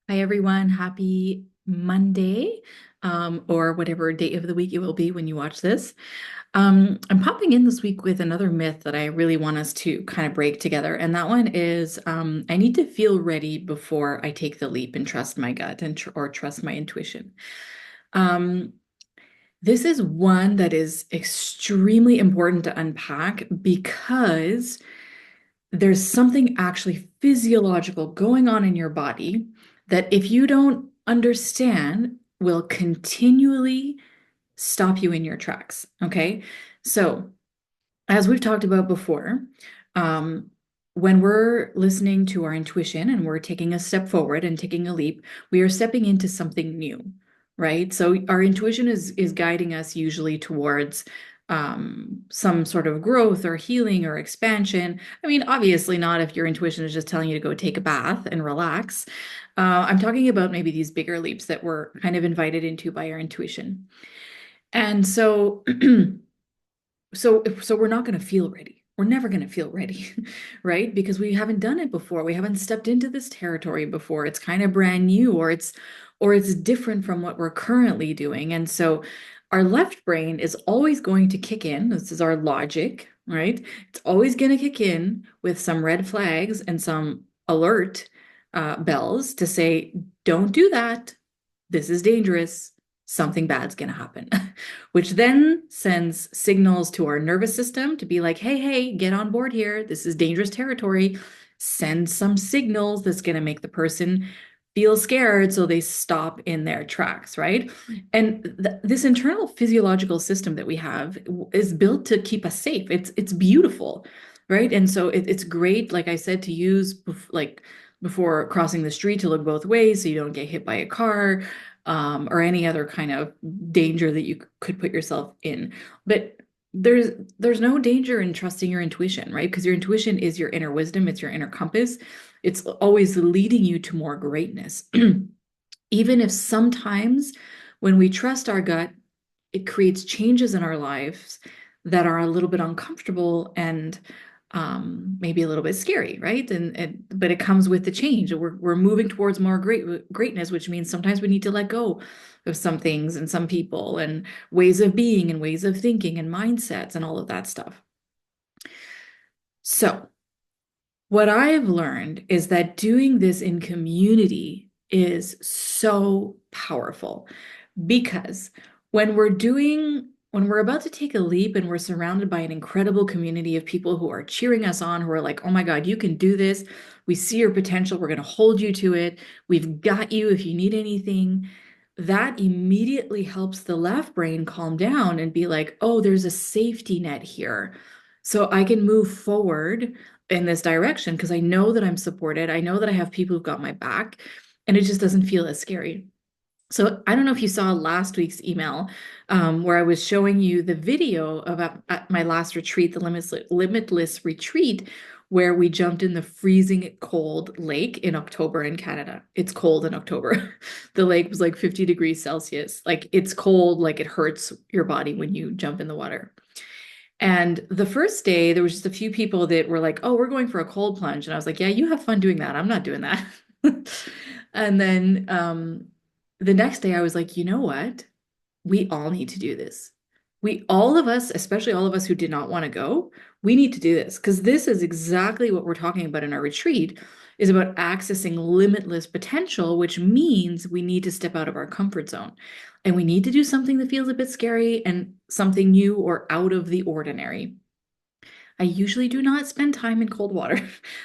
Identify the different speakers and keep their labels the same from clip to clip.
Speaker 1: Hi, everyone. Happy Monday, or whatever day of the week it will be when you watch this. I'm popping in this week with another myth that I really want us to kind of break together. And that one is I need to feel ready before I take the leap and trust my gut or trust my intuition. Um, this is one that is extremely important to unpack because there's something actually physiological going on in your body that if you don't understand will continually stop you in your tracks. Okay. So, as we've talked about before, um, when we're listening to our intuition and we're taking a step forward and taking a leap, we are stepping into something new, right? So our intuition is guiding us usually towards some sort of growth or healing or expansion. I mean, obviously not if your intuition is just telling you to go take a bath and relax. I'm talking about maybe these bigger leaps that we're kind of invited into by our intuition. And so so we're not going to feel ready. We're never going to feel ready, right? Because we haven't done it before. We haven't stepped into this territory before. It's kind of brand new or it's different from what we're currently doing. And so our left brain is always going to kick in. This is our logic, right? It's always going to kick in with some red flags and some alert bells to say, don't do that. This is dangerous. Something bad's going to happen, which then sends signals to our nervous system to be like, hey, hey, get on board here. This is dangerous territory. Send some signals that's going to make the person feel scared so they stop in their tracks, right? And this internal physiological system that we have is built to keep us safe. It's beautiful, right? And so it's great, like I said, to use like before crossing the street to look both ways so you don't get hit by a car or any other kind of danger that you could put yourself in. But there's there's no danger in trusting your intuition, right? Because your intuition is your inner wisdom, it's your inner compass. It's always leading you to more greatness. Even if sometimes when we trust our gut, it creates changes in our lives that are a little bit uncomfortable and maybe a little bit scary, right? And but it comes with the change. We're moving towards more greatness, which means sometimes we need to let go of some things and some people and ways of being and ways of thinking and mindsets and all of that stuff. So, what I have learned is that doing this in community is so powerful because when we're about to take a leap and we're surrounded by an incredible community of people who are cheering us on, who are like, oh my God, you can do this. We see your potential. We're going to hold you to it. We've got you if you need anything. That immediately helps the left brain calm down and be like, oh, there's a safety net here. So I can move forward in this direction because I know that I'm supported. I know that I have people who've got my back, and it just doesn't feel as scary. So I don't know if you saw last week's email where I was showing you the video of at my last retreat, the Limitless Retreat, where we jumped in the freezing cold lake in October in Canada. It's cold in October. The lake was like 50 degrees Celsius. Like it's cold, like it hurts your body when you jump in the water. And the first day, there was just a few people that were like, "Oh, we're going for a cold plunge." And I was like, "Yeah, you have fun doing that. I'm not doing that." And then the next day, I was like, "You know what? We all need to do this. All of us, especially all of us who did not want to go, we need to do this because this is exactly what we're talking about in our retreat, is about accessing limitless potential, which means we need to step out of our comfort zone. And we need to do something that feels a bit scary and something new or out of the ordinary. I usually do not spend time in cold water.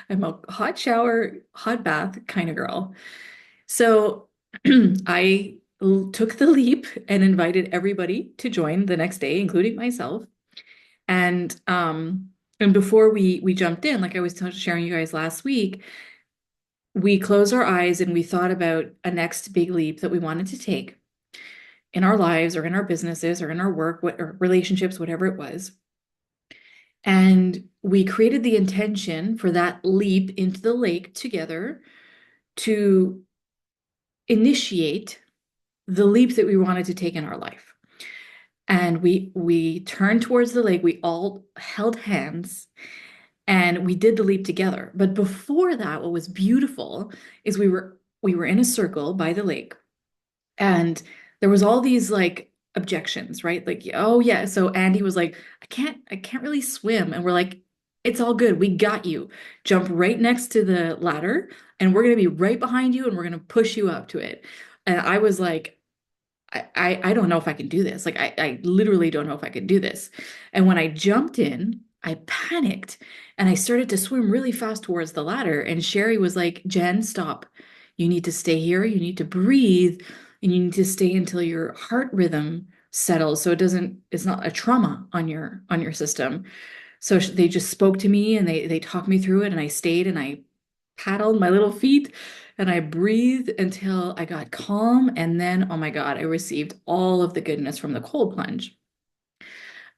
Speaker 1: I'm a hot shower, hot bath kind of girl. So I took the leap and invited everybody to join the next day, including myself. And before we jumped in, like I was sharing you guys last week, we closed our eyes and we thought about a next big leap that we wanted to take in our lives or in our businesses or in our work, or relationships, whatever it was. And we created the intention for that leap into the lake together to initiate the leap that we wanted to take in our life. And we turned towards the lake. We all held hands and we did the leap together. But before that, what was beautiful is we were we were in a circle by the lake, and there was all these like objections, right? Like, oh yeah. So Andy was like, I can't really swim. And we're like, it's all good. We got you. Jump right next to the ladder, and we're gonna be right behind you, and we're gonna push you up to it. And I was like, I don't know if I can do this. Like I literally don't know if I can do this. And when I jumped in, I panicked and I started to swim really fast towards the ladder. And Sherry was like, Jen, stop. You need to stay here. You need to breathe, and you need to stay until your heart rhythm settles so it's not a trauma on your system. So they just spoke to me and they talked me through it, and I stayed and I paddled my little feet and I breathed until I got calm. And then, oh my God, I received all of the goodness from the cold plunge.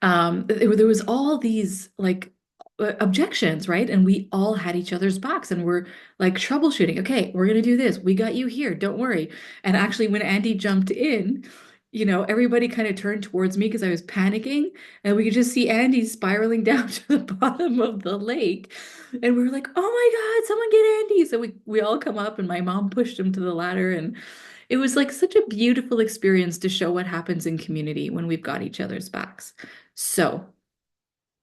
Speaker 1: There was all these like objections, right? And we all had each other's backs and we're like troubleshooting. Okay, we're gonna do this. We got you here. Don't worry. And actually, when Andy jumped in, everybody kind of turned towards me because I was panicking, and we could just see Andy spiraling down to the bottom of the lake. And we were like, "Oh my God, someone get Andy!" So we all come up, and my mom pushed him to the ladder, and it was like such a beautiful experience to show what happens in community when we've got each other's backs. So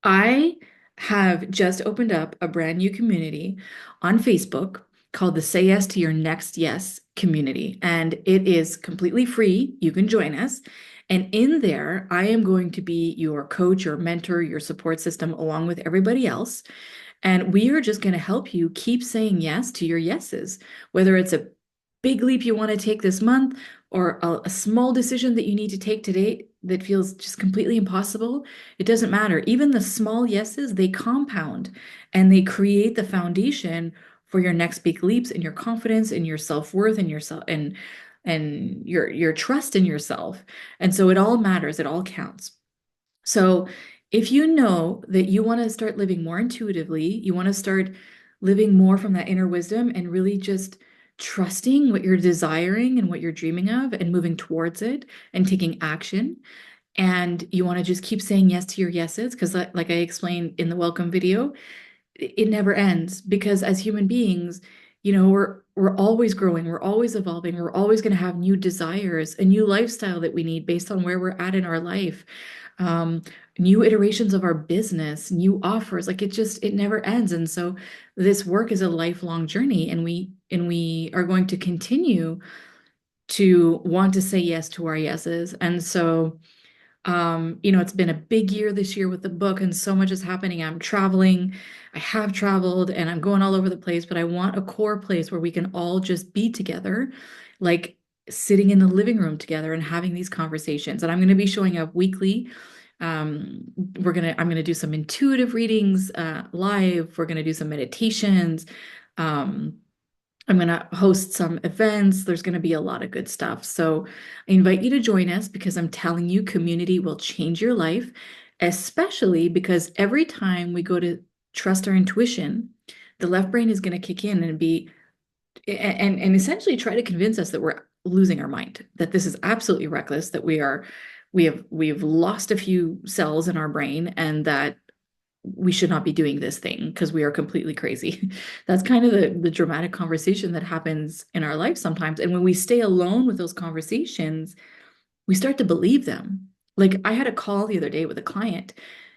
Speaker 1: I have just opened up a brand new community on Facebook called the Say Yes to Your Next Yes community. And it is completely free. You can join us. And in there, I am going to be your coach, your mentor, your support system, along with everybody else. And we are just going to help you keep saying yes to your yeses, whether it's a big leap you want to take this month or a small decision that you need to take today that feels just completely impossible. It doesn't matter. Even the small yeses, they compound and they create the foundation for your next big leaps and your confidence and your self-worth and yourself and your trust in yourself. And so it all matters. It all counts. So if you know that you want to start living more intuitively, you want to start living more from that inner wisdom and really just trusting what you're desiring and what you're dreaming of and moving towards it and taking action. And you want to just keep saying yes to your yeses, because like I explained in the welcome video, it never ends because as human beings, we're always growing, we're always evolving, we're always going to have new desires, a new lifestyle that we need based on where we're at in our life, um, new iterations of our business, new offers. Like it never ends. And so this work is a lifelong journey, and we are going to continue to want to say yes to our yeses. And so it's been a big year this year with the book, and so much is happening. I'm traveling. I have traveled and I'm going all over the place, but I want a core place where we can all just be together, like sitting in the living room together and having these conversations. And I'm going to be showing up weekly. I'm going to do some intuitive readings live. We're going to do some meditations. Um, I'm going to host some events. There's going to be a lot of good stuff. So I invite you to join us because I'm telling you, community will change your life, especially because every time we go to trust our intuition, the left brain is going to kick in and be and essentially try to convince us that we're losing our mind, that this is absolutely reckless, that we have lost a few cells in our brain, and that we should not be doing this thing because we are completely crazy. That's kind of the dramatic conversation that happens in our life sometimes. And when we stay alone with those conversations, we start to believe them. Like I had a call the other day with a client,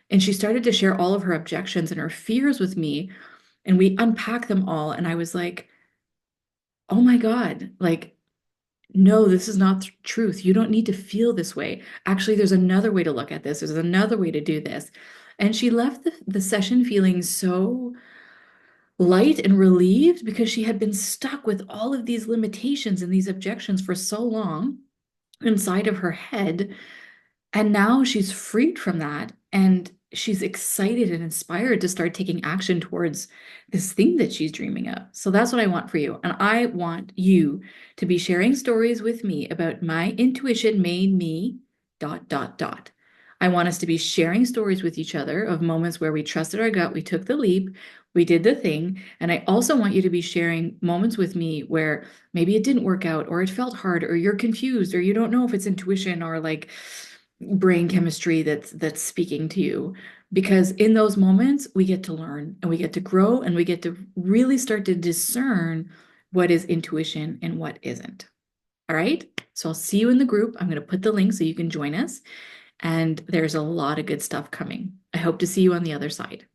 Speaker 1: and she started to share all of her objections and her fears with me, and we unpacked them all. And I was like, oh my God, like, no, this is not truth. You don't need to feel this way. Actually, there's another way to look at this. There's another way to do this. And she left the session feeling so light and relieved because she had been stuck with all of these limitations and these objections for so long inside of her head. And now she's freed from that. And she's excited and inspired to start taking action towards this thing that she's dreaming of. So that's what I want for you. And I want you to be sharing stories with me about my intuition made me dot, dot, dot. I want us to be sharing stories with each other of moments where we trusted our gut, we took the leap, we did the thing. And I also want you to be sharing moments with me where maybe it didn't work out, or it felt hard, or you're confused, or you don't know if it's intuition or like brain chemistry that's speaking to you, because in those moments we get to learn and we get to grow and we get to really start to discern what is intuition and what isn't. All right. So I'll see you in the group. I'm going to put the link so you can join us. And there's a lot of good stuff coming. I hope to see you on the other side.